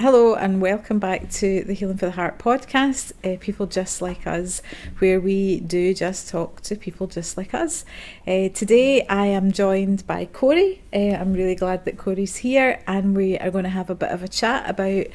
Hello and welcome back to the Healing for the Heart podcast, People Just Like Us, where we do just talk to people just like us. Today I am joined by Corey. I'm really glad that Corey's here, and we are going to have a bit of a chat about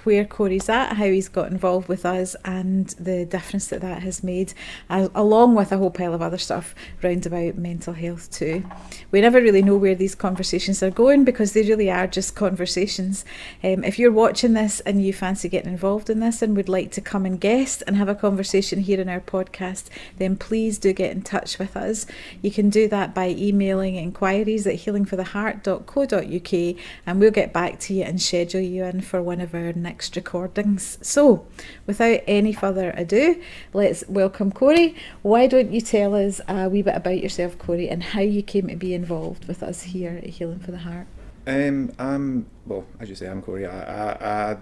where Corey's at, how he's got involved with us, and the difference that that has made, along with a whole pile of other stuff round about mental health too. We never really know where these conversations are going because they really are just conversations. If you're watching this and you fancy getting involved in this and would like to come and guest and have a conversation here in our podcast, then please do get in touch with us. You can do that by emailing inquiries at healingfortheheart.co.uk, and we'll get back to you and schedule you in for one of our next recordings. So, without any further ado, let's welcome Corey. Why don't you tell us a wee bit about yourself, Corey, and how you came to be involved with us here at Healing for the Heart? Well, as you say, I'm Corey. I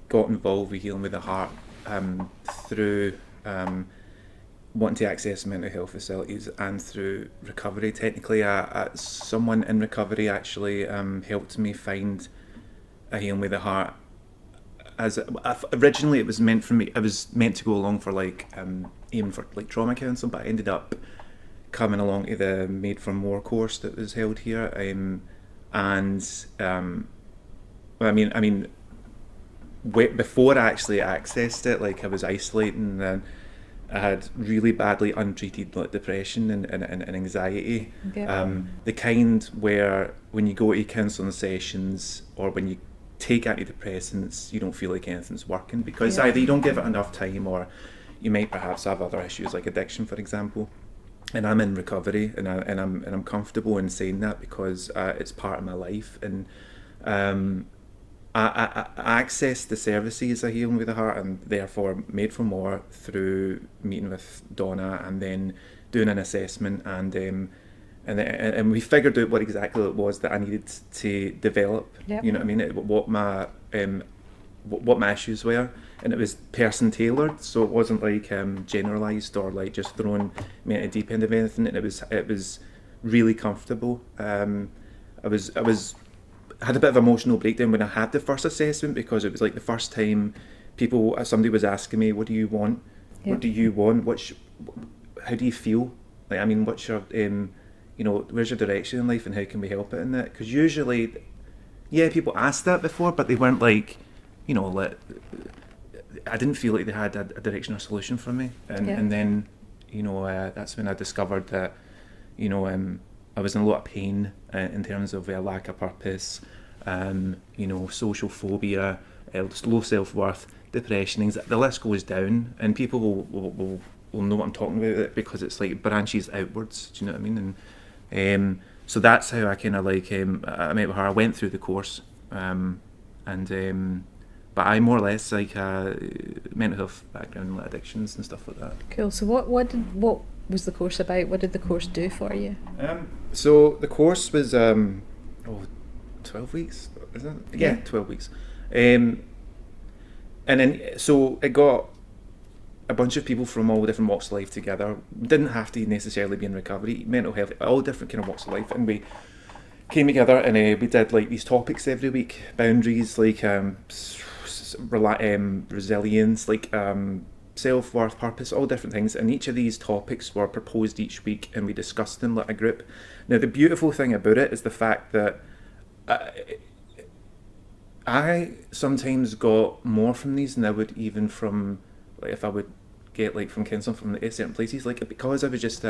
got involved with Healing with the Heart through wanting to access mental health facilities and through recovery. Technically, someone in recovery actually helped me find a Healing with the Heart. Originally, it was meant for me. I was meant to go along for aiming for trauma counselling, but I ended up coming along to the Made for More course that was held here. Before I actually accessed it, I was isolating, and I had really badly untreated depression and anxiety. Yeah. The kind where when you go to counselling sessions or when you take antidepressants, you don't feel like anything's working because either you don't give it enough time, or you might perhaps have other issues like addiction, for example. And I'm in recovery, and I'm comfortable in saying that because it's part of my life. And I accessed the services of Healing with the Heart, and therefore Made for More, through meeting with Donna and then doing an assessment, and we figured out what exactly it was that I needed to develop. Yep. You know what I mean? What my issues were, and it was person tailored, so it wasn't generalized or just thrown me at a deep end of anything. And it was really comfortable. I had a bit of emotional breakdown when I had the first assessment, because it was the first time somebody was asking me, what do you want? Yep. What do you want? How do you feel? What's your where's your direction in life, and how can we help it in that? Because usually, people asked that before, but they weren't I didn't feel like they had a direction or solution for me, and then that's when I discovered that I was in a lot of pain in terms of lack of purpose, social phobia, low self-worth, depression, the list goes down, and people will know what I'm talking about because it's branches outwards. Do you know what I mean? And so that's how I kind of I met with her. I went through the course, but I more or less mental health background, addictions and stuff like that. Cool. So what was the course about? What did the course do for you? So the course was 12 weeks, isn't it? Yeah, 12 weeks. And then so it got a bunch of people from all different walks of life together. Didn't have to necessarily be in recovery, mental health, all different kind of walks of life, and we came together and we did these topics every week: boundaries, resilience, self-worth, purpose, all different things. And each of these topics were proposed each week, and we discussed them like a group. Now, the beautiful thing about it is the fact that I sometimes got more from these than I would even from if I would get from counselling from certain places, because I was just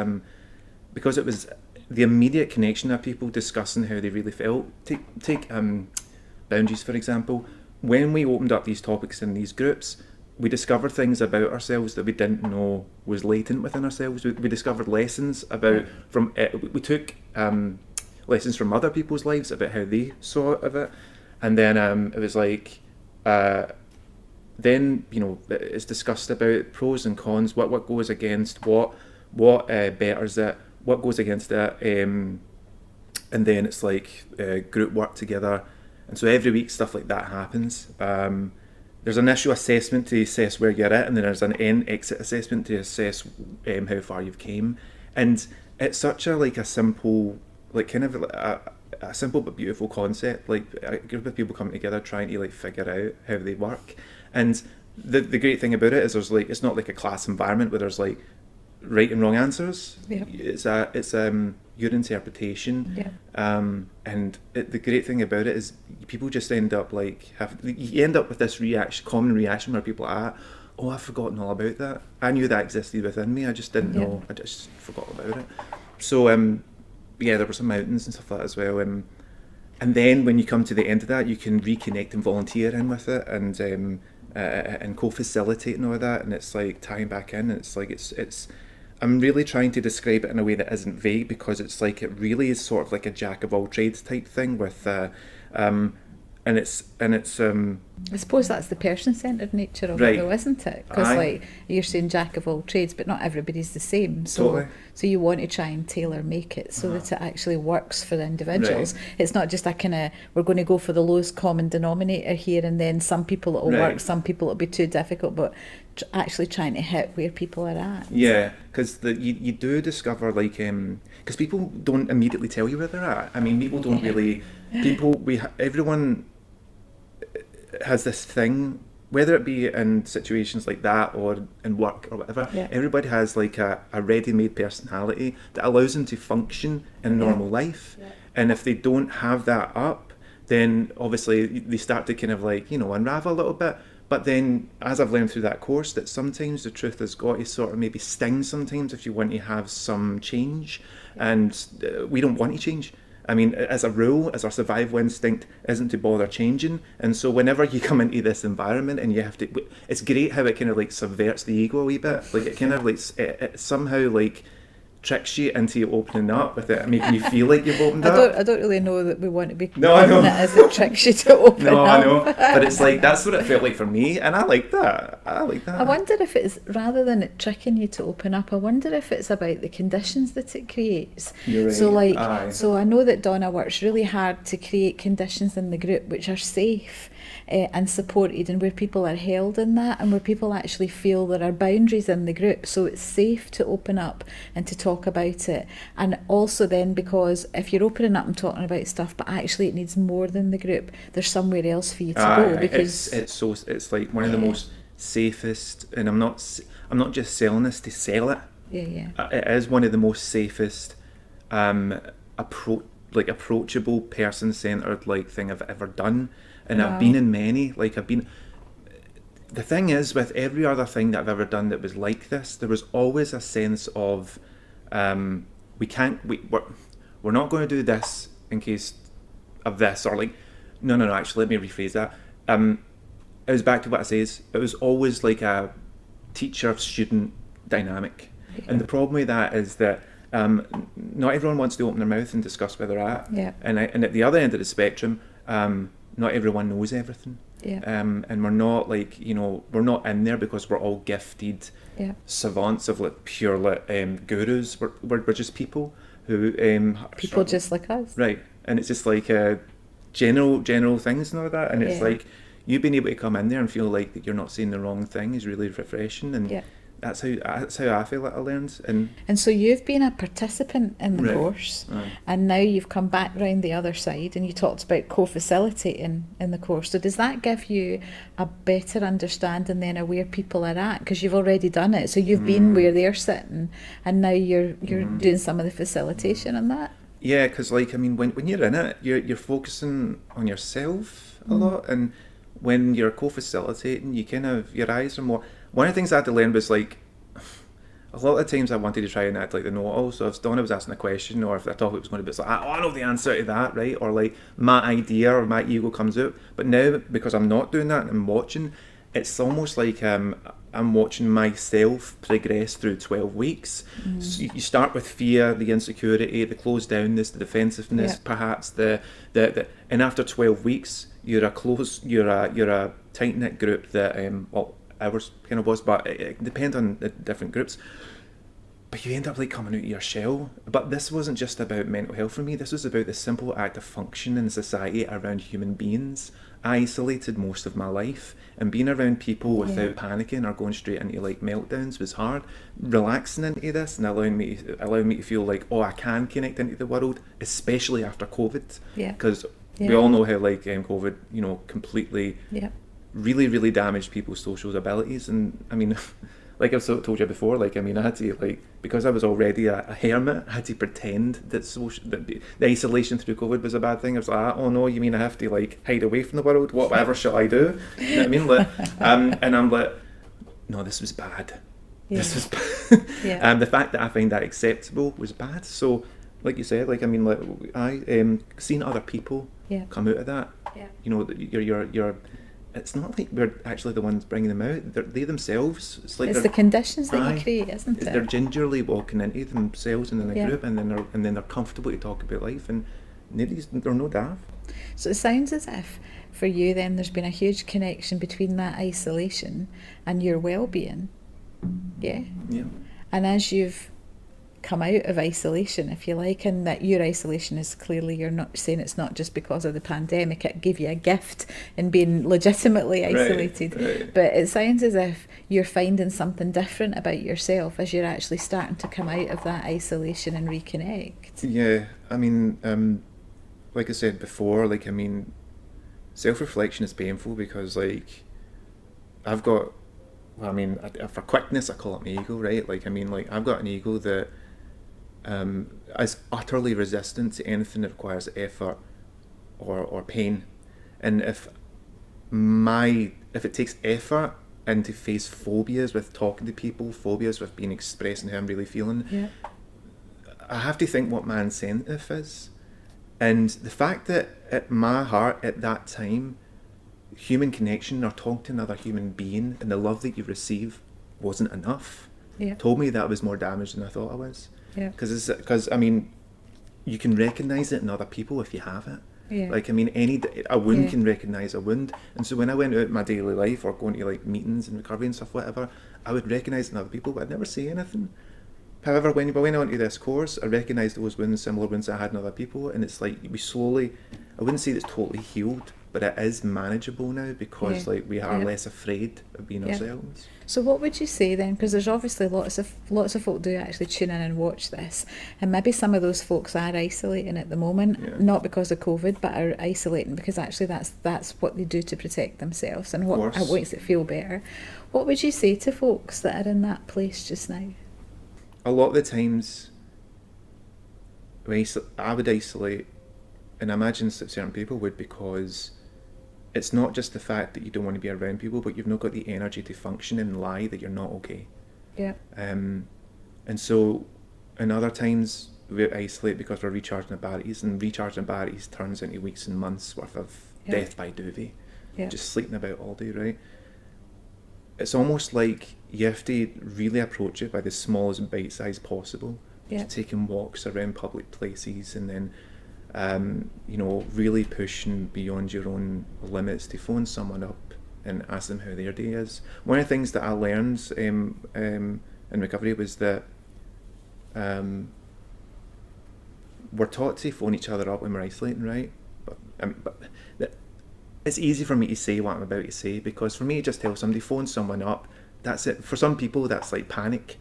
because it was the immediate connection of people discussing how they really felt. Take boundaries, for example. When we opened up these topics in these groups, we discovered things about ourselves that we didn't know was latent within ourselves. We discovered lessons we took lessons from other people's lives about how they saw it, and then it was then it's discussed about pros and cons, what goes against what betters it, what goes against it, and then it's group work together. And so every week stuff like that happens. There's an initial assessment to assess where you're at, and then there's an exit assessment to assess how far you've came. And it's such a simple, a simple but beautiful concept, like a group of people coming together trying to like figure out how they work. And the great thing about it is there's like, it's not like a class environment where there's like right and wrong answers. Yep. It's your interpretation. Yep. The great thing about it is people just end up like you end up with this common reaction where people are, oh, I've forgotten all about that. I knew that existed within me. I just didn't know. I just forgot about it. So there were some mountains and stuff like that as well. And then when you come to the end of that, you can reconnect and volunteer in with it and co-facilitate and all of that. And it's like tying back in. And it's like it's. I'm really trying to describe it in a way that isn't vague, because it's like it really is sort of like a jack of all trades type thing with and it's I suppose that's the person-centred nature of right. it though, isn't it? Because like you're saying jack of all trades, but not everybody's the same. So Totally. So you want to try and tailor make it so that it actually works for the individuals. Right. It's not just a kind of, we're going to go for the lowest common denominator here, and then some people it'll Right. work, some people it'll be too difficult, but actually trying to hit where people are at. Yeah, because you do discover like because people don't immediately tell you where they're at. I mean, people don't really. Everyone has this thing, whether it be in situations like that or in work or whatever. Yeah. Everybody has like a ready-made personality that allows them to function in normal life. Yeah. And if they don't have that up, then obviously they start to kind of like, unravel a little bit. But then, as I've learned through that course, that sometimes the truth has got to sort of maybe sting sometimes if you want to have some change. And we don't want to change. I mean, as a rule, as our survival instinct isn't to bother changing. And so whenever you come into this environment and you have to, it's great how it kind of like subverts the ego a wee bit. Like it kind of like, it somehow like tricks you into you opening up with it, making you feel like you've opened up. I don't really know that we want to be No, I know. it as it tricks you to open No, up. I know. But it's like, that's what it felt like for me. And I like that. I wonder if it's, rather than it tricking you to open up, I wonder if it's about the conditions that it creates. You're right. So like, Aye. so I know that Donna works really hard to create conditions in the group which are safe and supported, and where people are held in that, and where people actually feel there are boundaries in the group, so it's safe to open up and to talk about it. And also then, because if you're opening up and talking about stuff but actually it needs more than the group, there's somewhere else for you to go, because it's like one of the most safest, and I'm not just selling this to sell it. It is one of the most safest approachable person-centered like thing I've ever done. And I've been in many, the thing is, with every other thing that I've ever done that was like this, there was always a sense of we're not going to do this in case of this, or like no, actually let me rephrase that. It was back to what I says, it was always like a teacher-student dynamic. And the problem with that is that not everyone wants to open their mouth and discuss where they're at. And at the other end of the spectrum, not everyone knows everything. And we're not like, we're not in there because we're all gifted savants of like pure gurus. We're just people who people just like us, right? And it's just like general things and all that. And it's like you being able to come in there and feel like that you're not saying the wrong thing is really refreshing. And that's how I feel like I learned. And so you've been a participant in the course, and now you've come back round the other side, and you talked about co-facilitating in the course. So does that give you a better understanding then of where people are at? Because you've already done it, so you've been where they're sitting, and now you're doing some of the facilitation on that. Yeah, because like, I mean, when you're in it, you're focusing on yourself a lot, and when you're co-facilitating, you kind of, your eyes are more. One of the things I had to learn was like, a lot of times I wanted to try and act like the know-it-all. So if Donna was asking a question, or if the topic was going to be like, I know the answer to that, right? Or like my idea or my ego comes out. But now, because I'm not doing that and I'm watching, it's almost like I'm watching myself progress through 12 weeks. So you start with fear, the insecurity, the closed downness, the defensiveness, perhaps the and after 12 weeks, you're a tight-knit group that ours kind of was, but it depends on the different groups. But you end up like coming out of your shell. But this wasn't just about mental health for me. This was about the simple act of function in society around human beings, I isolated most of my life, and being around people without panicking or going straight into like meltdowns was hard. Relaxing into this and allowing me to feel like, oh, I can connect into the world, especially after COVID, because we all know how like COVID, completely really, really damaged people's social abilities. And I mean, like I've told you before, like, I mean, I had to, like, because I was already a hermit, I had to pretend that the isolation through COVID was a bad thing. I was like, oh no, you mean I have to, like, hide away from the world? Whatever shall I do? You know what I mean? Like, and I'm like, no, this was bad. This was bad. The fact that I find that acceptable was bad. So, like you said, like, I mean, like, I seen other people come out of that. You know, you're it's not like we're actually the ones bringing them out. They themselves. It's like the conditions that you create, isn't it? They're gingerly walking into themselves and in a group, and then they're comfortable to talk about life, and they're no daft. So it sounds as if for you then there's been a huge connection between that isolation and your well-being. Yeah. Yeah. And as you've come out of isolation, if you like, and that your isolation is clearly, you're not saying it's not just because of the pandemic, it gave you a gift in being legitimately isolated, right. But it sounds as if you're finding something different about yourself as you're actually starting to come out of that isolation and reconnect. Yeah, I mean, like I said before, like, I mean, self-reflection is painful because, like, I've got, well, I mean, for quickness, I call it my ego, right? Like, I mean, like, I've got an ego that is utterly resistant to anything that requires effort or pain. And if it takes effort and to face phobias with talking to people, phobias with being expressing how I'm really feeling, I have to think what my incentive is. And the fact that at my heart at that time, human connection or talking to another human being and the love that you receive wasn't enough, told me that I was more damaged than I thought I was. Because I mean, you can recognise it in other people if you have it. Like, I mean, a wound can recognise a wound. And so when I went out in my daily life or going to like meetings and recovery and stuff, whatever, I would recognise it in other people, but I'd never say anything. However, when I went onto this course, I recognised those wounds, similar wounds I had in other people, and it's like we slowly, I wouldn't say it's totally healed, but it is manageable now because like we are less afraid of being ourselves. So what would you say then? Because there's obviously lots of folk do actually tune in and watch this, and maybe some of those folks are isolating at the moment, not because of COVID, but are isolating because actually that's what they do to protect themselves and what makes it feel better. What would you say to folks that are in that place just now? A lot of the times, I would isolate, and I imagine that certain people would, because it's not just the fact that you don't want to be around people, but you've not got the energy to function and lie that you're not okay. And so, in other times, we isolate because we're recharging our batteries, and recharging our batteries turns into weeks and months worth of death by duvet, just sleeping about all day, right? It's almost like you have to really approach it by the smallest bite size possible. Taking walks around public places, and then really pushing beyond your own limits to phone someone up and ask them how their day is. One of the things that I learned in recovery was that we're taught to phone each other up when we're isolating, right? But it's easy for me to say what I'm about to say, because for me to just tell somebody, phone someone up, that's it. For some people, that's like panic.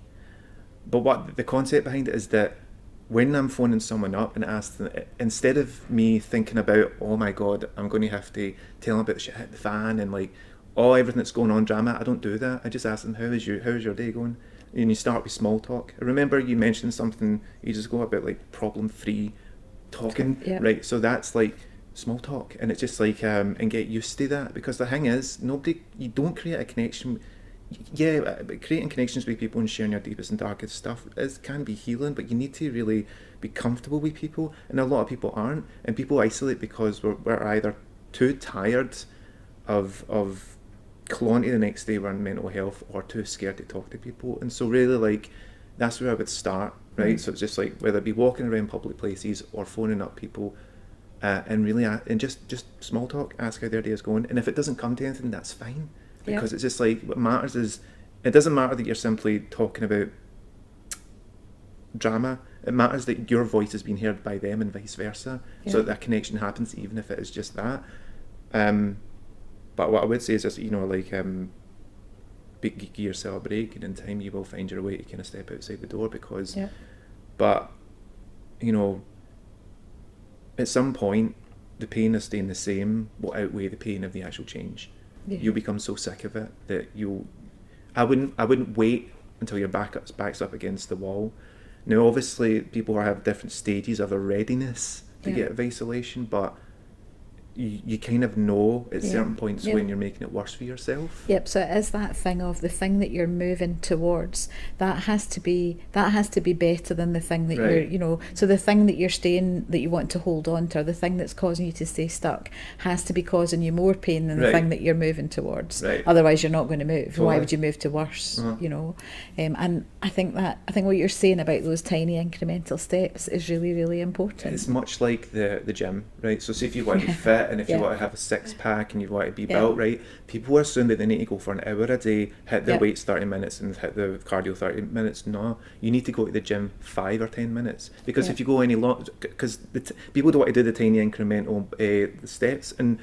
But what the concept behind it is that when I'm phoning someone up and ask them, instead of me thinking about, oh my God, I'm going to have to tell them about the shit hit the fan and like, everything that's going on drama, I don't do that. I just ask them, how's your day going? And you start with small talk. I remember you mentioned something ages ago about like problem-free talking, right? So that's like small talk, and it's just like and get used to that, because the thing is, you don't create a connection. But creating connections with people and sharing your deepest and darkest stuff can be healing, but you need to really be comfortable with people, and a lot of people aren't, and people isolate because we're either too tired of clawing to the next day around mental health, or too scared to talk to people. And so really, like, that's where I would start, right? So it's just like, whether it be walking around public places or phoning up people, and really and just small talk, ask how their day is going, and if it doesn't come to anything, that's fine, because it's just like, what matters is, it doesn't matter that you're simply talking about drama. It matters that your voice is being heard by them and vice versa, so that connection happens, even if it is just that. But what I would say is just, like, give yourself a break, and in time you will find your way to kind of step outside the door, because but at some point the pain of staying the same will outweigh the pain of the actual change. You'll become so sick of it that I wouldn't wait until your back's up against the wall. Now obviously people have different stages of their readiness to get out of isolation, but you kind of know at certain points when you're making it worse for yourself. Yep. So it is that thing of the thing that you're moving towards, that has to be better than the thing that you're, so the thing that you're staying, that you want to hold on to, or the thing that's causing you to stay stuck, has to be causing you more pain than the thing that you're moving towards. Otherwise you're not going to move. Totally. Why would you move to worse? And I think what you're saying about those tiny incremental steps is really, really important. It's much like the gym, right? So say if you want to be fit, and if you want to have a six-pack and you want to be built, right, people assume that they need to go for an hour a day, hit their weights 30 minutes and hit the cardio 30 minutes. No, you need to go to the gym 5 or 10 minutes, because if you go any long, because people don't want to do the tiny incremental steps. And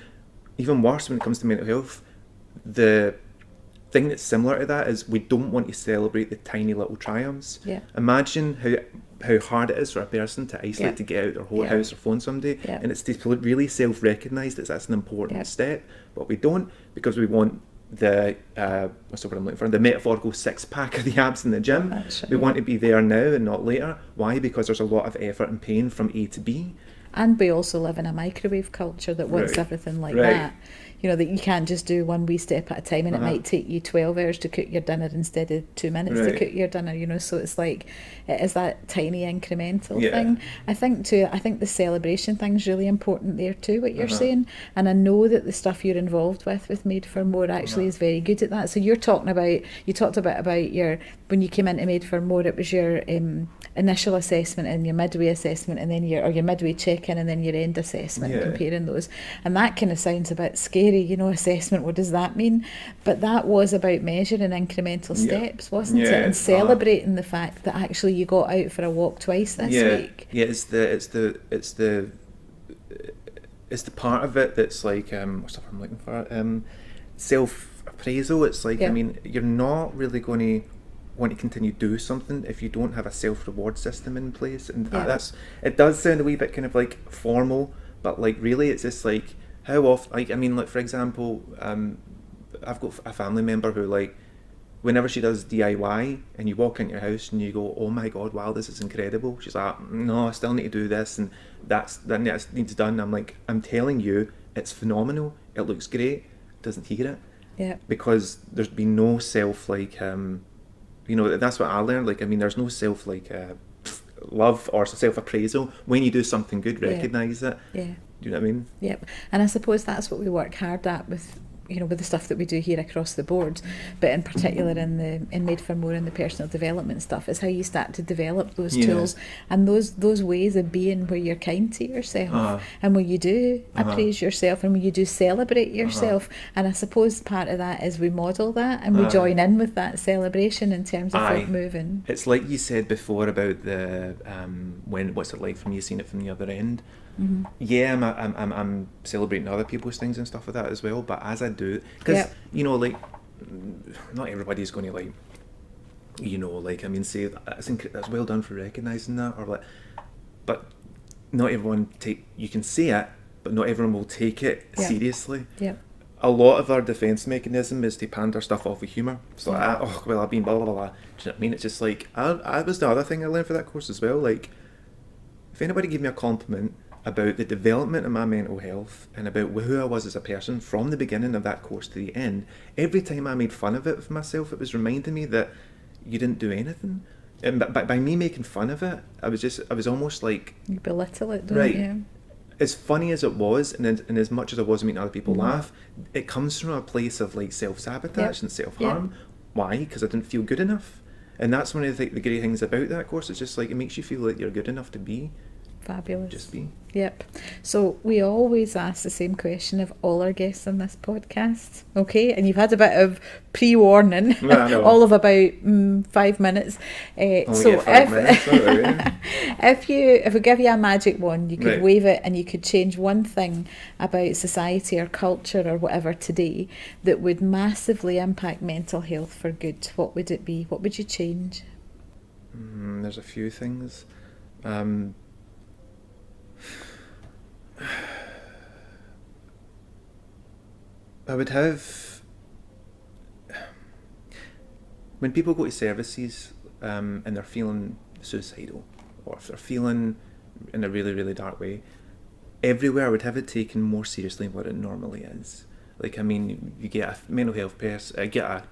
even worse, when it comes to mental health, the thing that's similar to that is we don't want to celebrate the tiny little triumphs. Imagine how hard it is for a person to isolate, to get out their whole house or phone someday, and it's to really self-recognise that that's an important step. But we don't, because we want the what's the word I'm looking for, the metaphorical six-pack of the abs in the gym. We want to be there now and not later. Why? Because there's a lot of effort and pain from A to B. And we also live in a microwave culture that wants everything like that. That you can't just do one wee step at a time, and it might take you 12 hours to cook your dinner instead of 2 minutes to cook your dinner, so it's like, it is that tiny incremental thing. I think the celebration thing's really important there too, what you're saying, and I know that the stuff you're involved with Made for More actually is very good at that. So you talked about your, when you came into Made for More, it was your initial assessment and your midway assessment, and then your midway check-in, and then your end assessment, comparing those, and that kind of sounds a bit scary, assessment, what does that mean? But that was about measuring incremental steps, wasn't it? And celebrating the fact that actually you got out for a walk twice this week. It's the part of it that's like, what's the word I'm looking for? Self-appraisal. It's like, I mean, you're not really going to want to continue to do something if you don't have a self-reward system in place, and it does sound a wee bit kind of like formal, but like really it's just like, how often, like, I mean, like, for example, I've got a family member who, like, whenever she does DIY and you walk into your house and you go, oh my god, wow, this is incredible, she's like, no, I still need to do this, and that needs done. I'm like, I'm telling you, it's phenomenal, it looks great, doesn't hear it, because there's been no self, like, that's what I learned, like, I mean, there's no self, like, love or self-appraisal. When you do something good, recognise it. Do you know what I mean? Yep. And I suppose that's what we work hard at with the stuff that we do here across the board, but in particular in Made for More and the personal development stuff, is how you start to develop those tools and those ways of being where you're kind to yourself, and where you do appraise yourself, and when you do celebrate yourself. And I suppose part of that is we model that, and we join in with that celebration in terms of moving. It's like you said before about the what's it like from you seeing it from the other end. Yeah, I'm celebrating other people's things and stuff like that as well, but as I do, because like, not everybody's going to, like, like, I mean, say that's well done for recognising that, or like, but not everyone you can say it, but not everyone will take it seriously. A lot of our defence mechanism is to pander stuff off with humour. So I've been blah blah blah. Do you know what I mean? It's just like, I was the other thing I learned for that course as well. Like, if anybody gave me a compliment about the development of my mental health and about who I was as a person from the beginning of that course to the end, every time I made fun of it with myself, it was reminding me that you didn't do anything. And by me making fun of it, I was almost like, you belittle it, don't you? As funny as it was, and as much as I was making other people laugh, it comes from a place of, like, self-sabotage and self-harm. Why? Because I didn't feel good enough. And that's one of the great things about that course. It's just like, it makes you feel like you're good enough to be Fabulous. Just be. Yep. So we always ask the same question of all our guests on this podcast, okay? And you've had a bit of pre-warning, all of about 5 minutes. So if we give you a magic wand, you could wave it and you could change one thing about society or culture or whatever today that would massively impact mental health for good, what would it be? What would you change? There's a few things. I would have, when people go to services and they're feeling suicidal, or if they're feeling in a really, really dark way, everywhere I would have it taken more seriously than what it normally is. Like, I mean, you get a mental health person, get a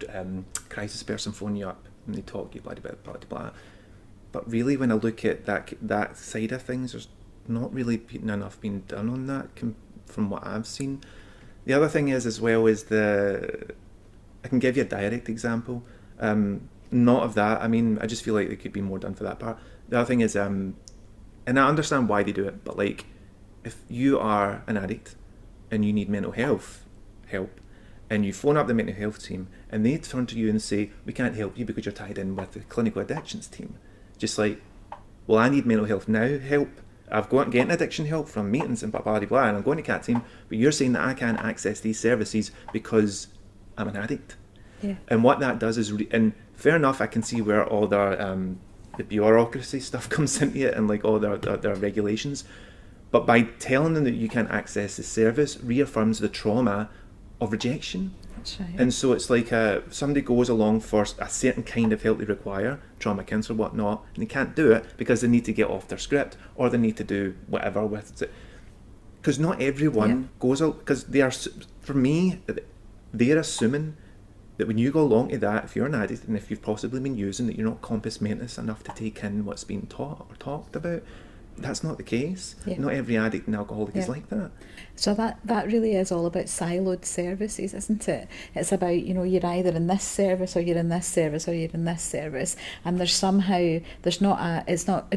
crisis person phone you up and they talk to you, blah, blah, blah, blah. But really, when I look at that side of things, there's not really enough being done on that from what I've seen. The other thing is, as well, is I can give you a direct example, not of that. I mean, I just feel like there could be more done for that part. The other thing is, and I understand why they do it, but like, if you are an addict and you need mental health help, and you phone up the mental health team and they turn to you and say, we can't help you because you're tied in with the clinical addictions team. Just like, well, I need mental health now help. I've getting addiction help from meetings and blah, blah, blah, and I'm going to CAT team, but you're saying that I can't access these services because I'm an addict. Yeah. And what that does is, and fair enough, I can see where all the bureaucracy stuff comes into it and like all their regulations, but by telling them that you can't access the service reaffirms the trauma of rejection. That's right. And so it's like somebody goes along for a certain kind of help they require, trauma counselor, whatnot, and they can't do it because they need to get off their script or they need to do whatever with it. Because not everyone goes out, because they are, for me, they're assuming that when you go along to that, if you're an addict and if you've possibly been using, that you're not compass mentis enough to take in what's being taught or talked about. That's not the case. Yeah. Not every addict and alcoholic is like that. So that really is all about siloed services, isn't it? It's about, you're either in this service or you're in this service or you're in this service, and it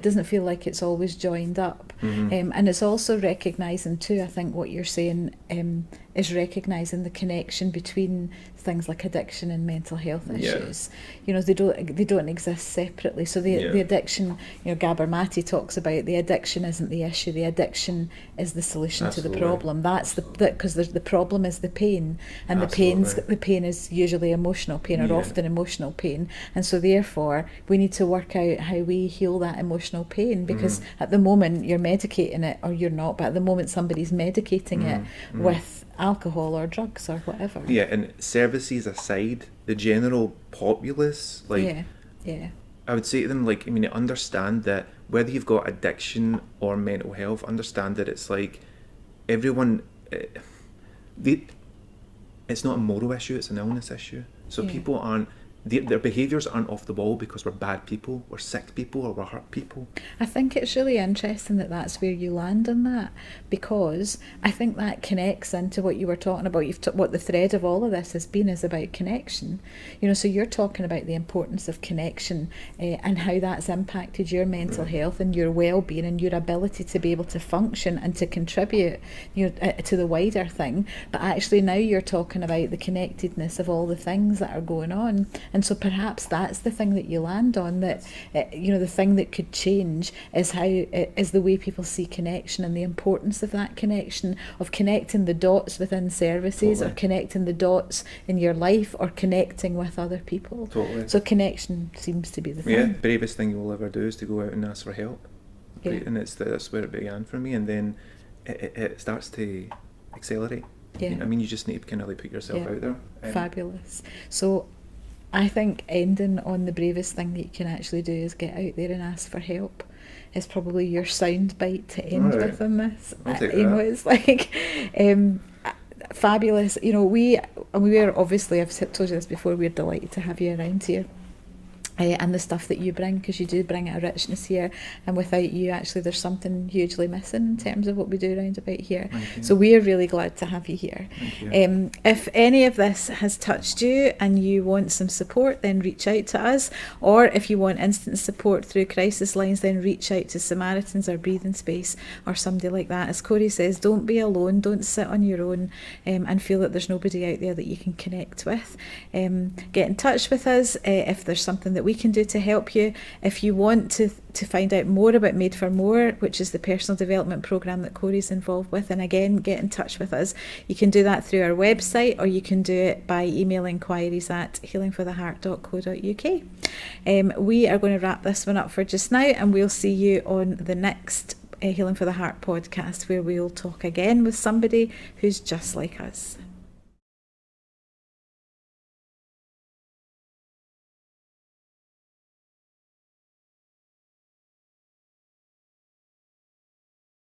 doesn't feel like it's always joined up. Mm-hmm. And it's also recognising too, I think what you're saying is recognising the connection between things like addiction and mental health issues. They don't exist separately. So the addiction, Gabor Mate talks about, the addiction isn't the issue, the addiction is the solution to the problem. That's because the problem is the pain, and the pain is usually emotional pain, or often emotional pain, and so therefore we need to work out how we heal that emotional pain, because at the moment you're medicating it, or you're not, but at the moment somebody's medicating it with alcohol or drugs or whatever. Yeah, and services aside, the general populace, I would say to them, understand that whether you've got addiction or mental health, understand that it's like everyone, it's not a moral issue, it's an illness issue. So people aren't, their behaviours aren't off the wall because we're bad people, we're sick people, or we're hurt people. I think it's really interesting that that's where you land on that, because I think that connects into what you were talking about. What the thread of all of this has been is about connection. So you're talking about the importance of connection and how that's impacted your mental health and your well-being and your ability to be able to function and to contribute to the wider thing. But actually now you're talking about the connectedness of all the things that are going on. And so perhaps that's the thing that you land on, that the thing that could change is the way people see connection and the importance of that connection, of connecting the dots within services, or connecting the dots in your life, or connecting with other people. Totally. So connection seems to be the thing. Yeah, the bravest thing you'll ever do is to go out and ask for help. Yeah. And that's where it began for me, and then it starts to accelerate. Yeah. You just need to kind of put yourself out there. Fabulous. So I think ending on the bravest thing that you can actually do is get out there and ask for help is probably your sound bite to end with on this. I'll take that. It's like fabulous. We were obviously, I've told you this before, we're delighted to have you around here. and the stuff that you bring, because you do bring a richness here, and without you actually there's something hugely missing in terms of what we do around about here. So we are really glad to have you here. If any of this has touched you and you want some support, then reach out to us, or if you want instant support through crisis lines, then reach out to Samaritans or Breathing Space or somebody like that. As Corey says, don't be alone, don't sit on your own and feel that there's nobody out there that you can connect with. Get in touch with us if there's something that we can do to help you. If you want to find out more about Made for More, which is the personal development programme that Corey's involved with, and again, get in touch with us. You can do that through our website, or you can do it by email inquiries at healingfortheheart.co.uk. We are going to wrap this one up for just now, and we'll see you on the next Healing for the Heart podcast, where we'll talk again with somebody who's just like us.